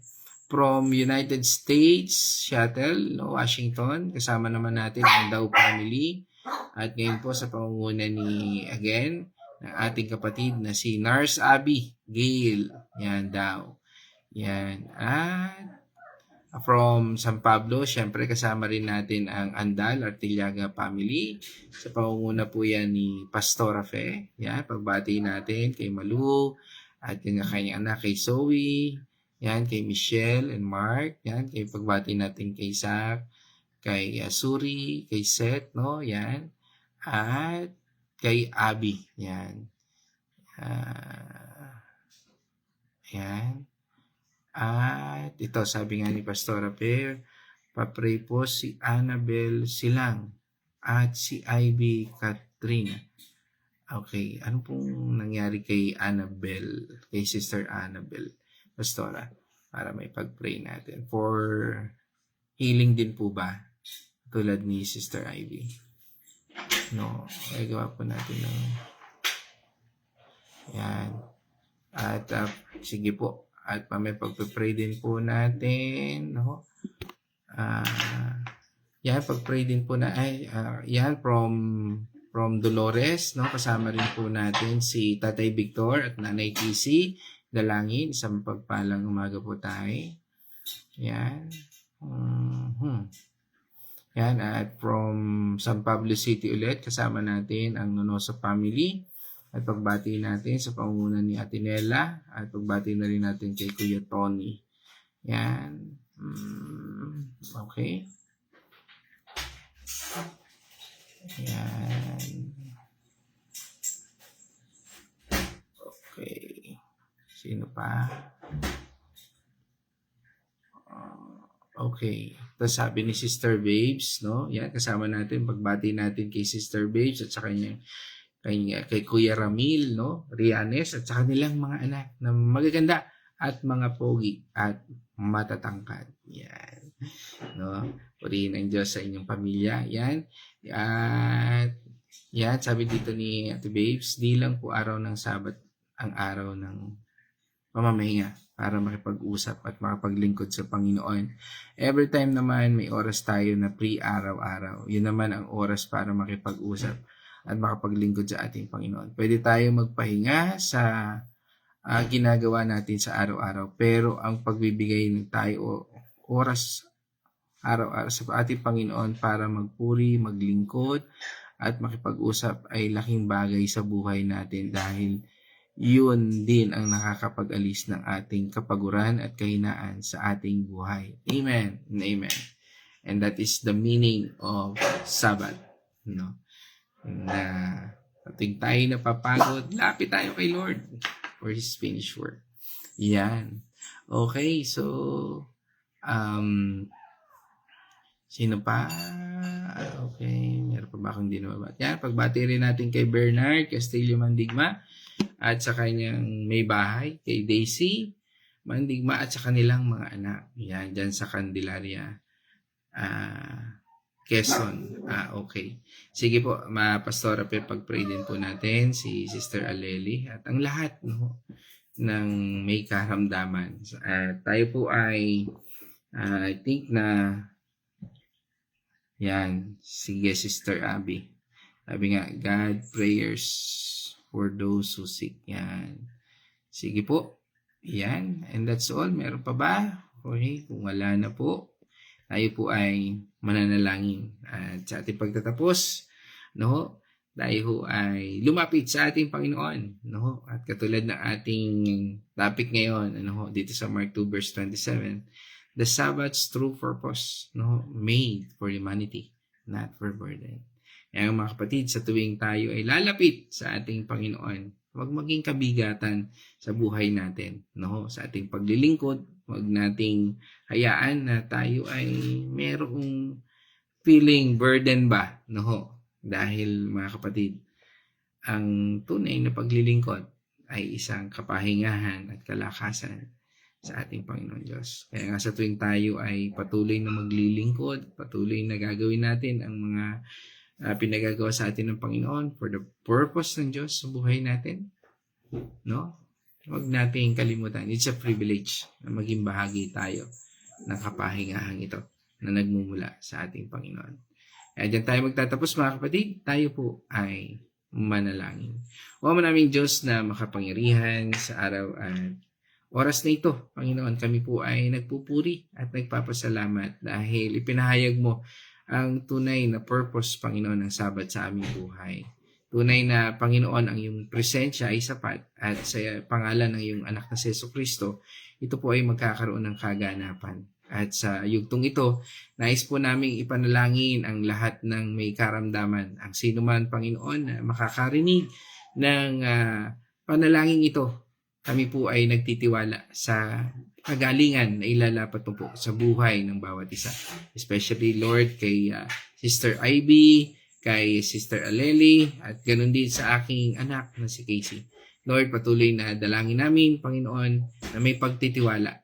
From United States, Seattle, no? Washington, kasama naman natin ang Daw family. At ngayon po sa pangunguna ng ating kapatid na si Nurse Abby Gale. Yan daw. Yan. At from San Pablo, syempre kasama rin natin ang Andal Artiliaga family. Sa pangunguna po yan ni Pastora Fe. Yan, pagbati natin kay Malu at yung kanyang anak kay Zoe. Yan, kay Michelle and Mark. Yan, kay pagbati natin kay Zach, kay Suri, kay Seth, no? Yan. At kay Abby. Yan. Yan. At ito, sabi nga ni Pastora Per, papray po si Annabel Silang at si Ivy Katrina. Okay, ano pong nangyari kay Annabel, kay Sister Annabel, Pastora, para may pag-pray natin? For healing din po ba? Tulad ni Sister Ivy. No, ay gawa po natin ng yan. At sige po. At may pag-pray din po natin. No? Yan, pag-pray din po na yan from Dolores, no? Kasama rin po natin si Tatay Victor at Nanay Kisi. Dalangin, isang pagpalang umaga po tayo. Yan. Yan, at from San Pablo City ulit, kasama natin ang Nonoso family. At pagbati natin sa pangunguna ni Atinella. At pagbati na rin natin kay Kuya Tony. Yan. Okay. Yan. Okay. Sino pa? Okay. Tapos sabi ni Sister Babes, no? Yan, kasama natin. Pagbati natin kay Sister Babes at sa kanyang kay Kuya Ramil, no? Rianes at sa kanilang mga anak na magaganda at mga pogi at matatangkad. Yan. No? Purihin ang Diyos sa inyong pamilya. Yan. At yan, sabi dito ni Ate Babes, di lang po araw ng Sabat ang araw ng pamamahinga para makipag-usap at makapaglingkod sa Panginoon. Every time naman may oras tayo na free araw-araw. Yun naman ang oras para makipag-usap at makapaglingkod sa ating Panginoon. Pwede tayo magpahinga sa ginagawa natin sa araw-araw. Pero ang pagbibigay ng tayo oras araw-araw sa ating Panginoon para magpuri, maglingkod, at makipag-usap ay laking bagay sa buhay natin dahil yun din ang nakakapag-alis ng ating kapaguran at kahinaan sa ating buhay. Amen and amen. And that is the meaning of Sabbath. No? Na ating tayo napapagod, lapit tayo kay Lord for His finished work. Yan. Okay, so sino pa? Okay, meron pa ba akong di nababati? Yan, pagbati rin natin kay Bernard Castillo Mandigma at sa kanyang may bahay, kay Daisy Mandigma at sa kanilang mga anak. Yan, dyan sa Candelaria, Quezon. Okay. Sige po, Pastora Pe, pag-pray din po natin si Sister Aleli at ang lahat ng may karamdaman. Tayo po ay, I think na, yan, sige Sister Abby. Sabi nga, God prayers for those who seek. Yan. Sige po. Yan. And that's all. Meron pa ba? Okay. Kung wala na po, tayo po ay mananalangin. At sa ating pagtatapos, tayo ay lumapit sa ating Panginoon. At katulad ng ating topic ngayon, dito sa Mark 2 verse 27, the Sabbath's true purpose, made for humanity, not for burden. Kaya mga kapatid, sa tuwing tayo ay lalapit sa ating Panginoon, huwag maging kabigatan sa buhay natin. Sa ating paglilingkod, huwag nating hayaan na tayo ay merong feeling burden ba. Dahil mga kapatid, ang tunay na paglilingkod ay isang kapahingahan at kalakasan sa ating Panginoon Diyos. Kaya nga sa tuwing tayo ay patuloy na maglilingkod, patuloy na gagawin natin ang mga pinagagawa sa atin ng Panginoon for the purpose ng Diyos sa buhay natin. Huwag nating kalimutan. It's a privilege na maging bahagi tayo ng kapahingahang ito na nagmumula sa ating Panginoon. Kaya dyan tayo magtatapos mga kapatid. Tayo po ay manalangin. O manaming Diyos na makapangyarihan sa araw at oras na ito, Panginoon, kami po ay nagpupuri at nagpapasalamat dahil ipinahayag mo ang tunay na purpose, Panginoon, ng Sabat sa aming buhay. Tunay na, Panginoon, ang iyong presensya ay sapat at sa pangalan ng iyong anak na si Jesucristo, ito po ay magkakaroon ng kaganapan. At sa yugtong ito, nais po naming ipanalangin ang lahat ng may karamdaman. Ang sino man, Panginoon, na makakarinig ng panalangin ito, kami po ay nagtitiwala sa kagalingan na ilalapat mo po sa buhay ng bawat isa. Especially, Lord, kay Sister Ivy, kay Sister Aleli, at ganun din sa aking anak na si Casey. Lord, patuloy na dalangin namin, Panginoon, na may pagtitiwala.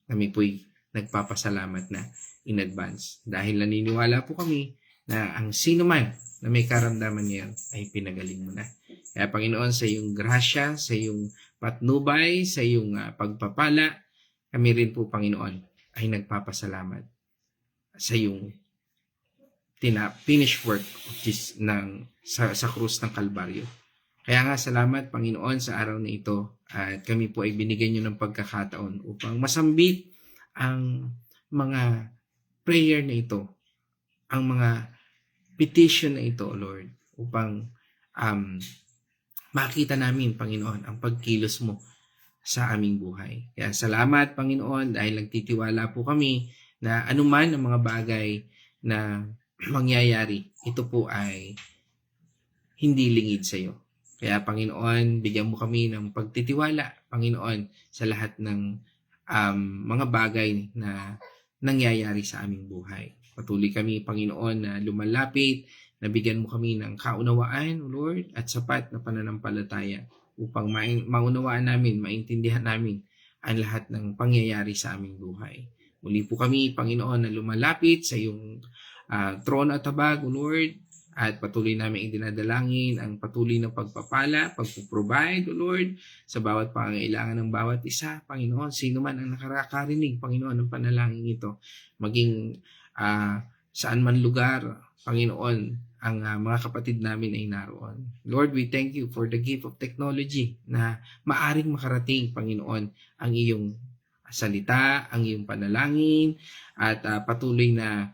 Kami po'y nagpapasalamat na in advance. Dahil naniniwala po kami na ang sino man na may karamdaman ngayon ay pinagaling mo na. Kaya Panginoon, sa iyong grasya, sa iyong patnubay, sa iyong pagpapala, kami rin po, Panginoon, ay nagpapasalamat sa iyong finished work sa krus ng Kalbaryo. Kaya nga, salamat, Panginoon, sa araw na ito at kami po ay binigyan niyo ng pagkakataon upang masambit ang mga prayer na ito, ang mga petition na ito, Lord, upang makita namin, Panginoon, ang pagkilos mo sa aming buhay. Kaya salamat, Panginoon, dahil nagtitiwala po kami na anuman ang mga bagay na mangyayari, ito po ay hindi lingid sa iyo. Kaya, Panginoon, bigyan mo kami ng pagtitiwala, Panginoon, sa lahat ng mga bagay na nangyayari sa aming buhay. Patuloy kami, Panginoon, na lumalapit, na bigyan mo kami ng kaunawaan, Lord, at sapat na pananampalataya upang maunawaan namin, maintindihan namin ang lahat ng pangyayari sa aming buhay. Muli po kami, Panginoon, na lumalapit sa iyong trono at habag, O Lord, at patuloy namin idinadalangin ang patuloy na pagpapala, pagpuprovide, O Lord, sa bawat pangangailangan ng bawat isa, Panginoon. Sino man ang nakakarinig, Panginoon, ng panalangin ito, maging saan man lugar, Panginoon, ang mga kapatid namin ay naroon. Lord, we thank you for the gift of technology na maaring makarating, Panginoon, ang iyong salita, ang iyong panalangin, at patuloy na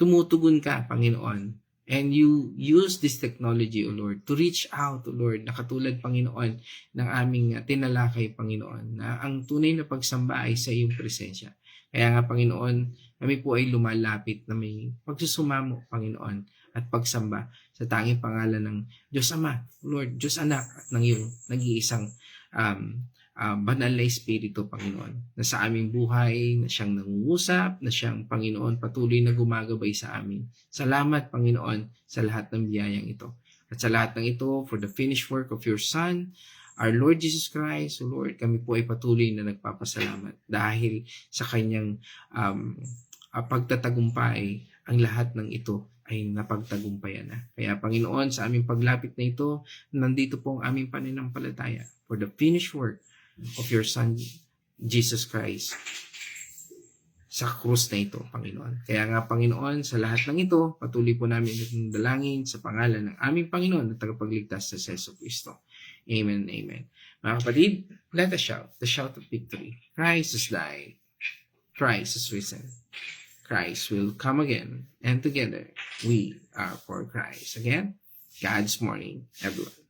tumutugon ka, Panginoon. And you use this technology, O Lord, to reach out, O Lord, na katulad, Panginoon, ng aming tinalakay, Panginoon, na ang tunay na pagsamba ay sa iyong presensya. Kaya nga, Panginoon, kami po ay lumalapit na may pagsusumamo, Panginoon, at pagsamba sa tanging pangalan ng Diyos Ama, Lord, Diyos Anak, at ng iyong nag-iisang banal na Espiritu, Panginoon, na sa aming buhay, na siyang nangungusap, na siyang, Panginoon, patuloy na gumagabay sa amin. Salamat, Panginoon, sa lahat ng biyayang ito. At sa lahat ng ito, for the finished work of your Son, our Lord Jesus Christ, O Lord, kami po ay patuloy na nagpapasalamat dahil sa kanyang pagtatagumpay, ang lahat ng ito ay napagtagumpayan na. Kaya, Panginoon, sa aming paglapit na ito, nandito po ang aming pananampalataya for the finished work of your Son, Jesus Christ, sa krus na ito, Panginoon. Kaya nga, Panginoon, sa lahat ng ito, patuloy po namin itong dalangin sa pangalan ng aming Panginoon na tagapagligtas sa Jesu Cristo. Amen and amen. Mga kapatid, let us shout, the shout of victory. Christ has died. Christ is risen. Christ will come again, and together we are for Christ. Again, God's morning, everyone.